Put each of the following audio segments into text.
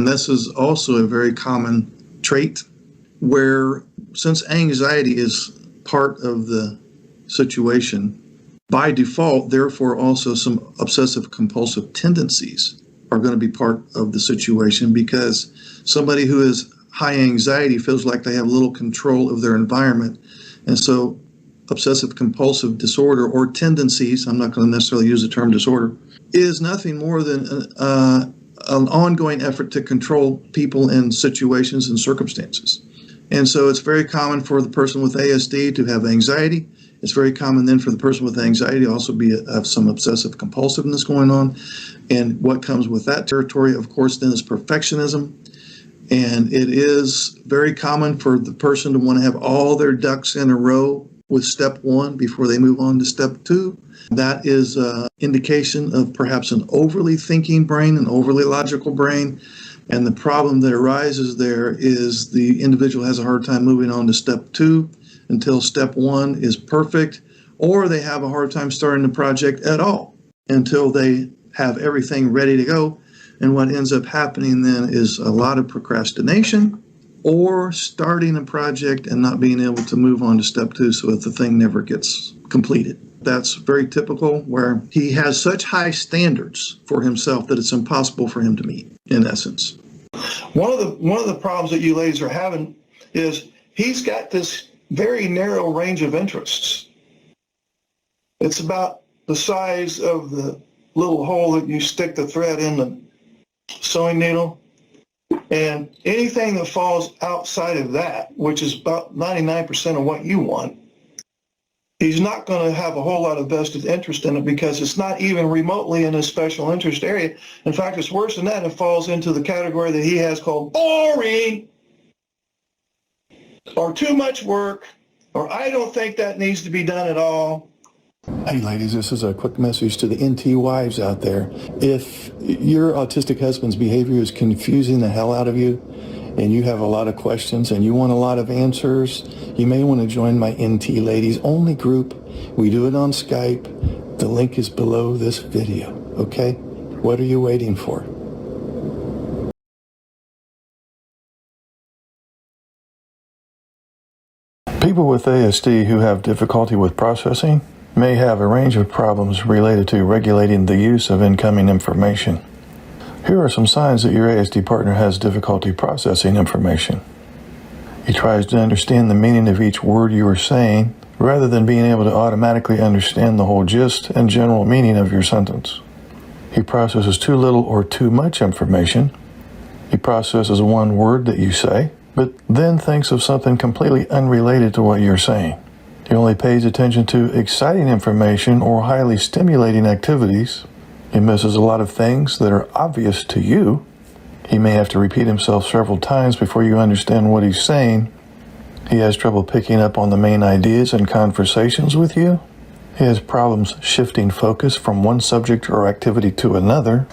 And this is also a very common trait where, since anxiety is part of the situation, by default, therefore, also some obsessive compulsive tendencies are going to be part of the situation, because somebody who is high anxiety feels like they have little control of their environment. And so obsessive compulsive disorder, or tendencies, I'm not going to necessarily use the term disorder, is nothing more than an ongoing effort to control people and situations and circumstances. And so it's very common for the person with ASD to have anxiety. It's very common then for the person with anxiety to also have some obsessive compulsiveness going on. And what comes with that territory, of course, then is perfectionism. And it is very common for the person to want to have all their ducks in a row with step one before they move on to step two. That is an indication of perhaps an overly thinking brain, an overly logical brain. And the problem that arises there is the individual has a hard time moving on to step two until step one is perfect, or they have a hard time starting the project at all until they have everything ready to go. And what ends up happening then is a lot of procrastination, or starting a project and not being able to move on to step two so that the thing never gets completed. That's very typical, where he has such high standards for himself that it's impossible for him to meet, in essence. One of the problems that you ladies are having is he's got this very narrow range of interests. It's about the size of the little hole that you stick the thread in the sewing needle. And anything that falls outside of that, which is about 99% of what you want, he's not going to have a whole lot of vested interest in it, because it's not even remotely in his special interest area. In fact, it's worse than that. It falls into the category that he has called boring, or too much work, or I don't think that needs to be done at all. Hey ladies, this is a quick message to the NT wives out there. If your autistic husband's behavior is confusing the hell out of you, and you have a lot of questions and you want a lot of answers, you may want to join my NT Ladies Only group. We do it on Skype. The link is below this video, okay? What are you waiting for? People with ASD who have difficulty with processing may have a range of problems related to regulating the use of incoming information. Here are some signs that your ASD partner has difficulty processing information. He tries to understand the meaning of each word you are saying, rather than being able to automatically understand the whole gist and general meaning of your sentence. He processes too little or too much information. He processes one word that you say, but then thinks of something completely unrelated to what you're saying. He only pays attention to exciting information or highly stimulating activities. He misses a lot of things that are obvious to you. He may have to repeat himself several times before you understand what he's saying. He has trouble picking up on the main ideas in conversations with you. He has problems shifting focus from one subject or activity to another.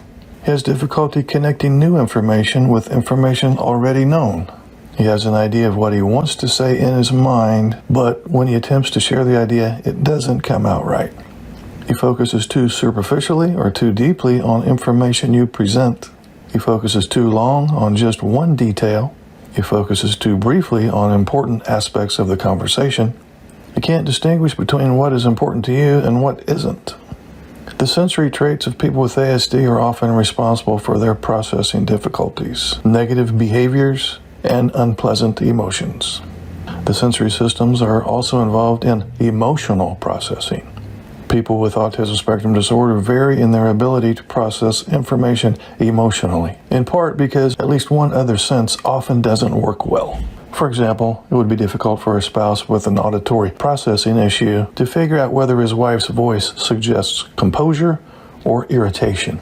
He has difficulty connecting new information with information already known. He has an idea of what he wants to say in his mind, but when he attempts to share the idea, it doesn't come out right. He focuses too superficially or too deeply on information you present. He focuses too long on just one detail. He focuses too briefly on important aspects of the conversation. He can't distinguish between what is important to you and what isn't. The sensory traits of people with ASD are often responsible for their processing difficulties, negative behaviors, and unpleasant emotions. The sensory systems are also involved in emotional processing. People with autism spectrum disorder vary in their ability to process information emotionally, in part because at least one other sense often doesn't work well. For example, it would be difficult for a spouse with an auditory processing issue to figure out whether his wife's voice suggests composure or irritation.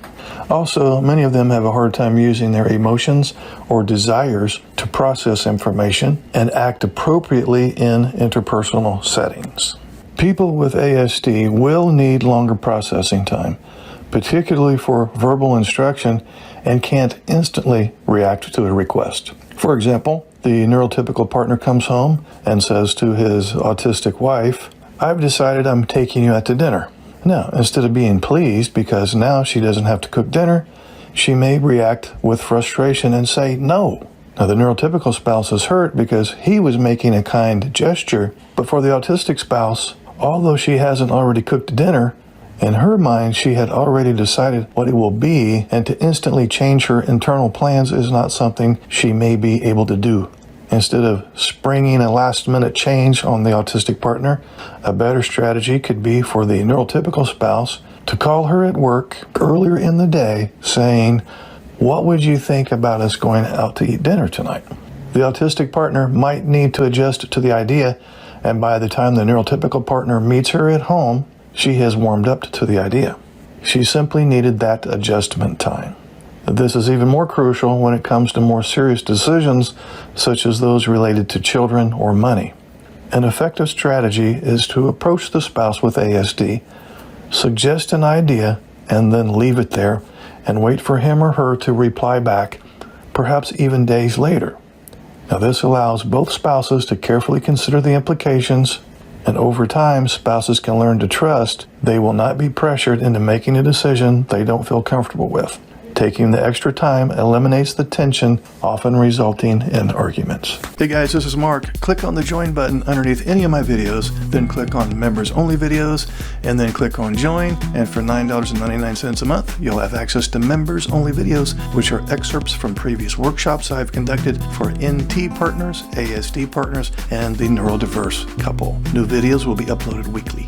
Also, many of them have a hard time using their emotions or desires to process information and act appropriately in interpersonal settings. People with ASD will need longer processing time, particularly for verbal instruction, and can't instantly react to a request. For example, the neurotypical partner comes home and says to his autistic wife, "I've decided I'm taking you out to dinner." Now, instead of being pleased because now she doesn't have to cook dinner, she may react with frustration and say no. Now, the neurotypical spouse is hurt because he was making a kind gesture, but for the autistic spouse, although she hasn't already cooked dinner, in her mind she had already decided what it will be, and to instantly change her internal plans is not something she may be able to do. Instead of springing a last-minute change on the autistic partner, a better strategy could be for the neurotypical spouse to call her at work earlier in the day saying, "What would you think about us going out to eat dinner tonight?" The autistic partner might need to adjust to the idea, and by the time the neurotypical partner meets her at home, she has warmed up to the idea. She simply needed that adjustment time. This is even more crucial when it comes to more serious decisions, such as those related to children or money. An effective strategy is to approach the spouse with ASD, suggest an idea, and then leave it there and wait for him or her to reply back, perhaps even days later. Now, this allows both spouses to carefully consider the implications, and over time, spouses can learn to trust they will not be pressured into making a decision they don't feel comfortable with. Taking the extra time eliminates the tension, often resulting in arguments. Hey guys, this is Mark. Click on the join button underneath any of my videos, then click on members only videos, and then click on join. And for $9.99 a month, you'll have access to members only videos, which are excerpts from previous workshops I've conducted for NT partners, ASD partners, and the neurodiverse couple. New videos will be uploaded weekly.